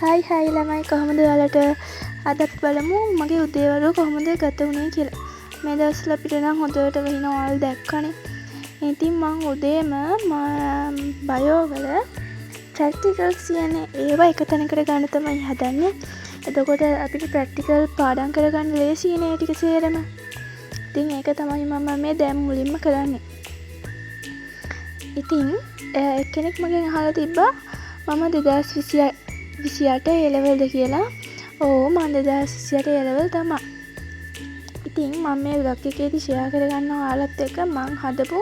Hi ළමයි කොහොමද ඔයාලට අදත් බලමු මගේ උදේවරුව කොහොමද ගත වුණේ කියලා. මේ දවස්වල අපිට නම් හොඳට වහිනවා ඔයාලා දැක්කනේ. ඉතින් මං උදේම බයෝ වල ප්‍රැක්ටිකල්ස් කියන්නේ ඒවා එක තැනකට ගන්න තමයි හදන්නේ. එතකොට අපිට ප්‍රැක්ටිකල් පාඩම් කරගන්න ලේසියි නේ ටික සේරම. ඉතින් ඒක තමයි මම මේ දැන් මුලින්ම කරන්නේ. ඉතින් කෙනෙක් මගෙන් අහලා තිබ්බා මම 2028 A level ද කියලා. ඔව් මම 2028 A level තමයි. ඉතින් මම මේ vlog එකේදී share කරගන්නවා ඔයාලත් එක්ක මං හදපු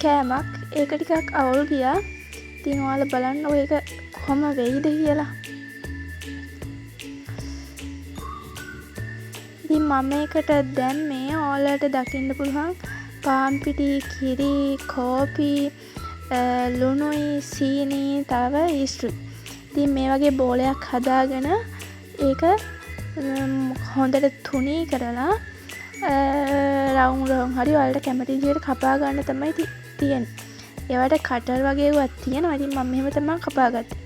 කෑමක්. ඒක ටිකක් අවුල් ගියා. ඉතින් ඔයාලා බලන්න ඔය එක කොහොම වෙයිද කියලා. ඉතින් මම ඒකට දැම්මේ ඔයාලට දකින්න පුළුවන් පාන් පිටි, කිරි, කෝපි, ලුණුයි, සීනි, තව ඊස්ට්‍රි. ඉතින් මේ වගේ බෝලයක් හදාගෙන ඒක හොඳට තුනී කරලා රවුම් හරි ඔයාලට කැමති විදිහට කපා ගන්න තමයි තියෙන්නේ. ඒවට කටර් වගේ වත් තියෙනවා. ඉතින් මම මෙහෙම තමයි කපාගත්තේ.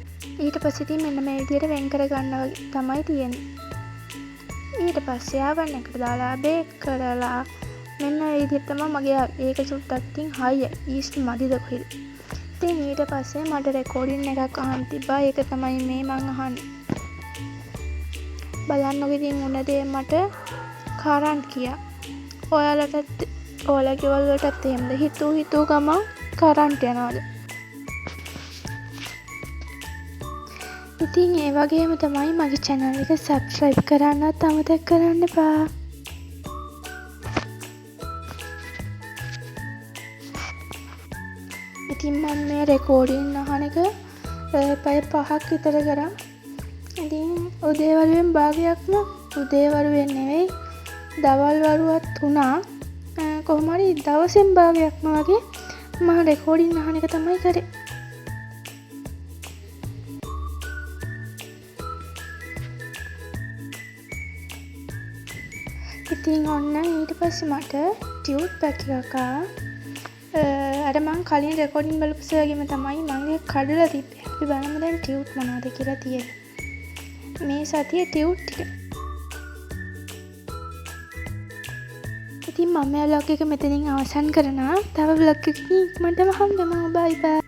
ඊට පස්සේ ඉතින් මෙන්න මේ විදිහට වෙන් කර ගන්න වගේ තමයි තියෙන්නේ. ඊට පස්සේ ආවන්න එකට දාලා බේක් කරලා මෙන්න මේ විදිහට තමයි මගේ ඒක චුට්ටක් තින් හයි ඊස්ට් මදිද කොහෙද. ඉතින් ඊට පස්සේ මට රෙකෝඩින් එකක් අහන්න තිබ්බා. ඒක තමයි මේ මං අහන්නේ. බලන්නකො ඉතින් උන දේ මට කරන්ට් කියා. ඔයාලටත් ඔයාලගේ ගෙවල් වලටත් එහෙමද හිතූ ගමන් කරන්ට් යනවාද? ඉතින් ඒ වගේම තමයි මගේ channel එක subscribe කරන්නත් අමතක කරන්න එපා. ඉතින් මම මේ රෙකෝඩින් අහන එක පැය 5ක් විතර කරා. ඉතින් උදේවරුවෙන් භාගයක්ම උදේවරුවෙන් නෙවෙයි දවල් වරුවත් තුනා කොහොම හරි දවසෙන් භාගයක්ම වගේ මම රෙකෝඩින් අහන එක තමයි කරේ. ඉතින් ඔන්න ඊට පස්සේ මට ටියුට් පැක් එකක් අර මං කලින් රෙකෝඩින් බලපු වගේම තමයි මගේ කඩලා තිබ්බේ. අපි බලමු දැන් ටියුට් මොනවද කියලා තියෙන්නේ. මේ සතියේ ටියුට් ටික. ඉතින් මම මේ vlog එක මෙතනින් අවසන් කරනවා. තව vlog එකකින් ඉක්මනටම හම්බෙමු. බයි බයි.